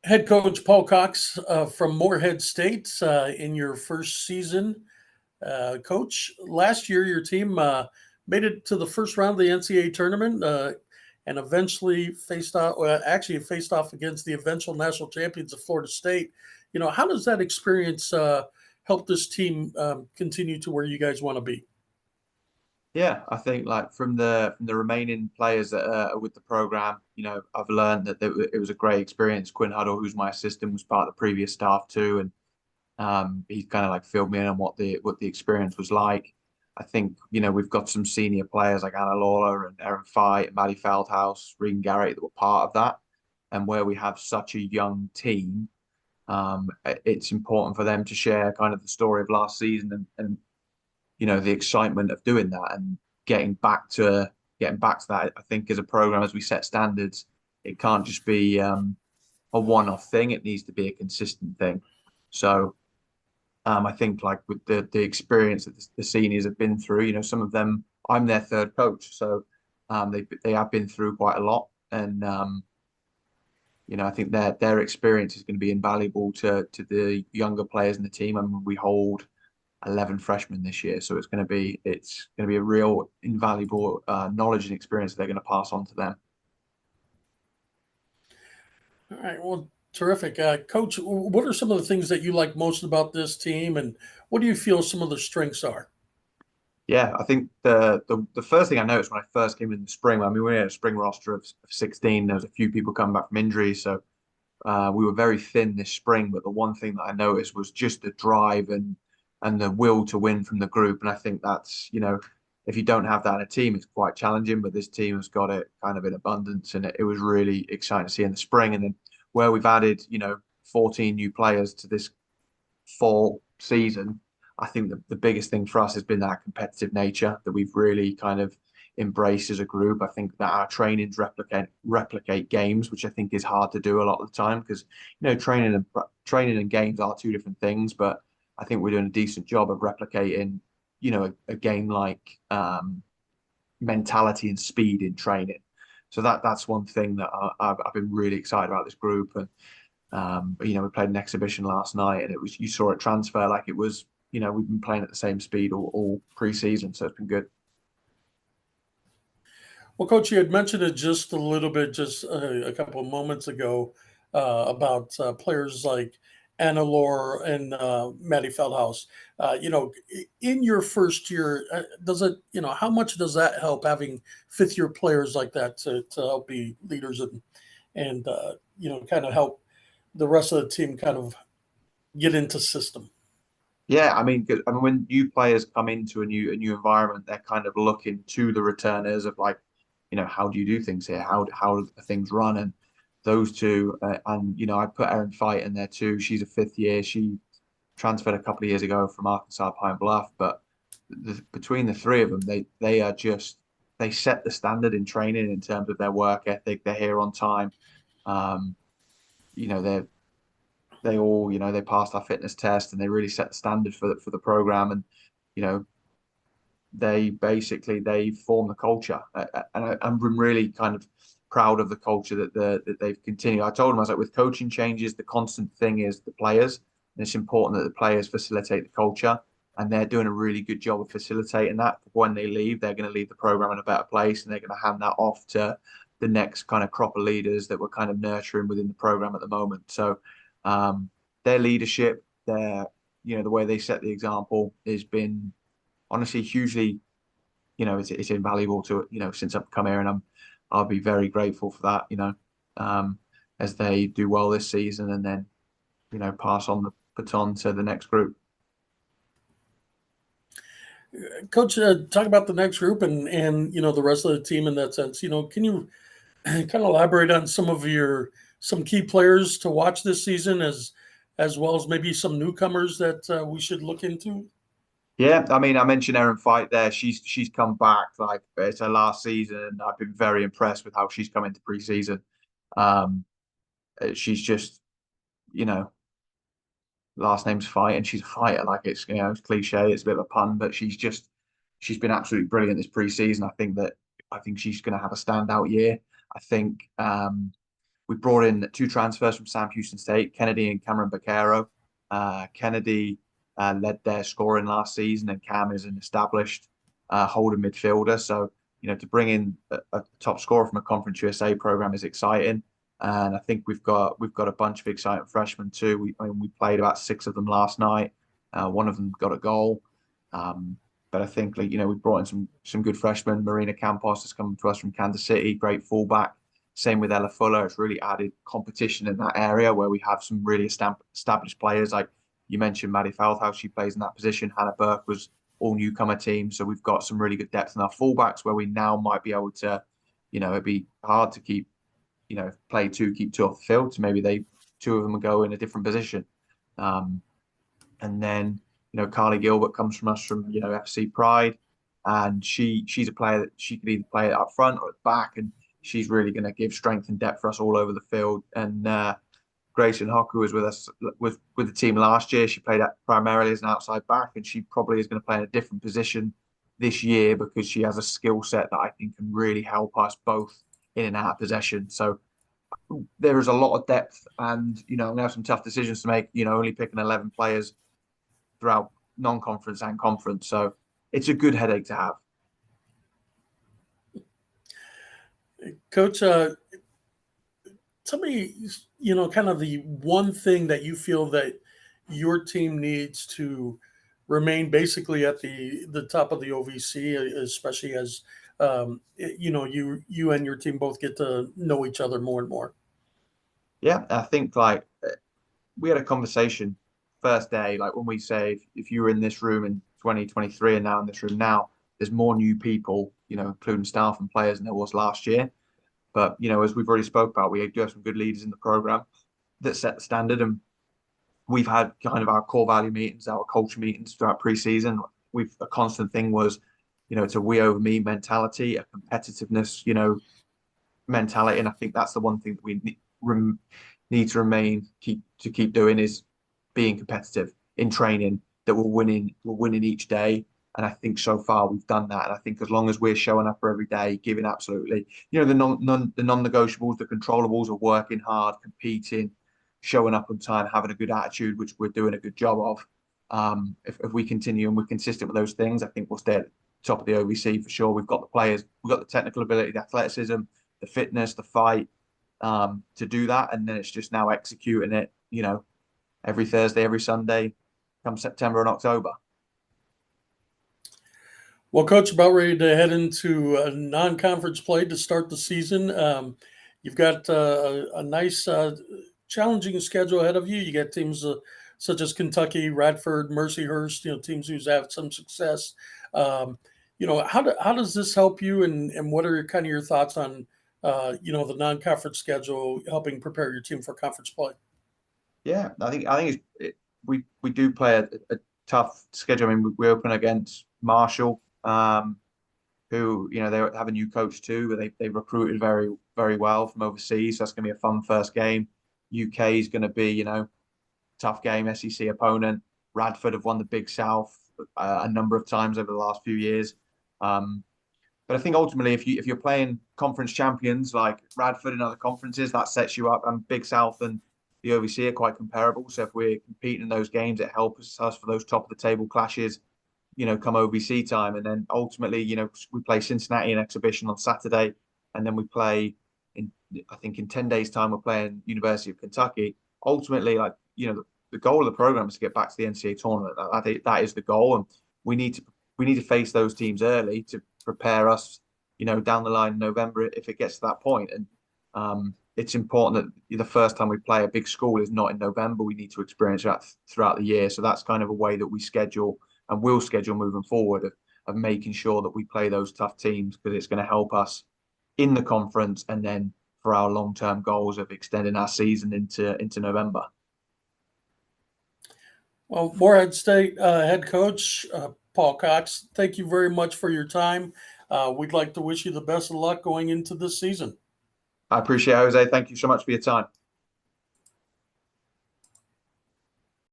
Head coach Paul Cox from Morehead State in your first season. Coach, last year your team made it to the first round of the NCAA tournament and eventually faced off against the eventual national champions of Florida State. How does that experience help this team continue to where you guys want to be? Yeah, I think like from the remaining players that are with the program, I've learned that it was a great experience. Quinn Huddle, who's my assistant, was part of the previous staff too, and he kind of like filled me in on what the experience was like. I think we've got some senior players like Anna Lawler and Erin Fight and Maddie Feldhouse, Regan Garrett that were part of that, and where we have such a young team, it's important for them to share kind of the story of last season and the excitement of doing that and getting back to that. I think as a program, as we set standards, it can't just be a one-off thing. It needs to be a consistent thing. So I think like with the experience that the seniors have been through, some of them, I'm their third coach, so they have been through quite a lot, and I think their experience is going to be invaluable to the younger players in the team. I mean, we hold 11 freshmen this year. So it's going to be a real invaluable knowledge and experience they're going to pass on to them. All right, well, terrific. Coach, what are some of the things that you like most about this team, and what do you feel some of the strengths are? Yeah, I think the first thing I noticed when I first came in the spring, I mean, we had a spring roster of 16. There was a few people coming back from injury, so we were very thin this spring. But the one thing that I noticed was just the drive and the will to win from the group. And I think that's, if you don't have that in a team, it's quite challenging. But this team has got it kind of in abundance, and it was really exciting to see in the spring. And then where we've added, 14 new players to this fall season, I think the biggest thing for us has been that competitive nature that we've really kind of embraced as a group. I think that our trainings replicate games, which I think is hard to do a lot of the time because training and games are two different things. But I think we're doing a decent job of replicating, a game like mentality and speed in training. So that's one thing that I've been really excited about this group. And we played an exhibition last night, and it was you saw it transfer like it was. We've been playing at the same speed all preseason, so it's been good. Well, Coach, you had mentioned it just a little bit, just a couple of moments ago, about players like Anna Lore and Maddie Feldhouse. In your first year, does it, how much does that help having fifth year players like that to help be leaders and kind of help the rest of the team kind of get into system? Yeah, I mean, 'cause- I mean, when new players come into a new environment, they're kind of looking to the returners of like, how do you do things here? How do things run? And those two, and I put Erin Fight in there too. She's a fifth year. She transferred a couple of years ago from Arkansas Pine Bluff, but between the three of them, they set the standard in training in terms of their work ethic. They're here on time. Um, you know, they're they all, they passed our fitness test and they really set the standard for the program. And, you know, they form the culture. I'm really kind of proud of the culture that they've continued. I told them, I was like, with coaching changes, the constant thing is the players. And it's important that the players facilitate the culture. And they're doing a really good job of facilitating that. When they leave, they're going to leave the program in a better place and they're going to hand that off to the next kind of crop of leaders that we're kind of nurturing within the program at the moment. So um, their leadership, the way they set the example has been honestly hugely, it's invaluable to, since I've come here, and I'll be very grateful for that, um, as they do well this season and then, pass on the baton to the next group. Coach, talk about the next group and the rest of the team in that sense. Can you kind of elaborate on some key players to watch this season as well as maybe some newcomers that we should look into? Yeah, I mean, I mentioned Erin Fight there. She's come back like it's her last season. I've been very impressed with how she's come into preseason. Um, she's just, you know, last name's Fight, and she's a fighter. Like it's cliche, it's a bit of a pun, but she's been absolutely brilliant this preseason. I think she's going to have a standout year. I think We brought in two transfers from Sam Houston State, Kennedy and Cameron Baquero. Kennedy led their scoring last season, and Cam is an established holding midfielder. So, to bring in a top scorer from a Conference USA program is exciting. And I think we've got a bunch of exciting freshmen too. We played about 6 of them last night. One of them got a goal. But I think, we brought in some good freshmen. Marina Campos has come to us from Kansas City, great fullback. Same with Ella Fuller. It's really added competition in that area where we have some really established players. Like you mentioned, Maddie Feldhouse, she plays in that position. Hannah Burke was all newcomer team. So we've got some really good depth in our fullbacks where we now might be able to, it'd be hard to keep, play two, keep two off the field. So maybe two of them will go in a different position. And then, Carly Gilbert comes from us from, FC Pride. And she's a player that she could either play it up front or at the back. And she's really going to give strength and depth for us all over the field. And Grayson Hocker was with us with the team last year. She played primarily as an outside back, and she probably is going to play in a different position this year because she has a skill set that I think can really help us both in and out of possession. So there is a lot of depth, and I'm going to have some tough decisions to make. Only picking 11 players throughout non-conference and conference. So it's a good headache to have. Coach, tell me, kind of the one thing that you feel that your team needs to remain basically at the top of the OVC, especially as you and your team both get to know each other more and more. Yeah, I think we had a conversation first day, like when we say if you were in this room in 2023 and now in this room now, there's more new people, including staff and players than there was last year. But, as we've already spoke about, we do have some good leaders in the program that set the standard. And we've had kind of our core value meetings, our culture meetings throughout preseason. A constant thing was, it's a we over me mentality, a competitiveness, mentality. And I think that's the one thing that we need to keep doing is being competitive in training, that we're winning each day. And I think so far we've done that. And I think as long as we're showing up for every day, giving absolutely, the non-negotiables, the controllables of working hard, competing, showing up on time, having a good attitude, which we're doing a good job of. If we continue and we're consistent with those things, I think we'll stay at the top of the OVC for sure. We've got the players, we've got the technical ability, the athleticism, the fitness, the fight to do that. And then it's just now executing it, every Thursday, every Sunday, come September and October. Well, Coach, about ready to head into non-conference play to start the season. You've got a nice, challenging schedule ahead of you. You got teams such as Kentucky, Radford, Mercyhurst, teams who's had some success. How does this help you, and what are kind of your thoughts on, the non-conference schedule helping prepare your team for conference play? Yeah, I think we do play a tough schedule. I mean, we open against Marshall, who they have a new coach too, but they recruited very, very well from overseas. So that's going to be a fun first game. UK is going to be tough game, SEC opponent. Radford have won the Big South a number of times over the last few years. But I think ultimately, if you're playing conference champions like Radford and other conferences, that sets you up. And Big South and the OVC are quite comparable. So if we're competing in those games, it helps us for those top of the table clashes, come OVC time. And then ultimately, we play Cincinnati in exhibition on Saturday. And then we play I think in 10 days time, we're playing University of Kentucky. Ultimately, the goal of the program is to get back to the NCAA tournament. That is the goal. And we need to face those teams early to prepare us, down the line in November if it gets to that point. And it's important that the first time we play a big school is not in November. We need to experience that throughout the year. So that's kind of a way that we schedule and will schedule moving forward of making sure that we play those tough teams, because it's going to help us in the conference and then for our long-term goals of extending our season into November. Well, Morehead State head coach Paul Cox, thank you very much for your time. We'd like to wish you the best of luck going into this season. I appreciate it, Jose. Thank you so much for your time.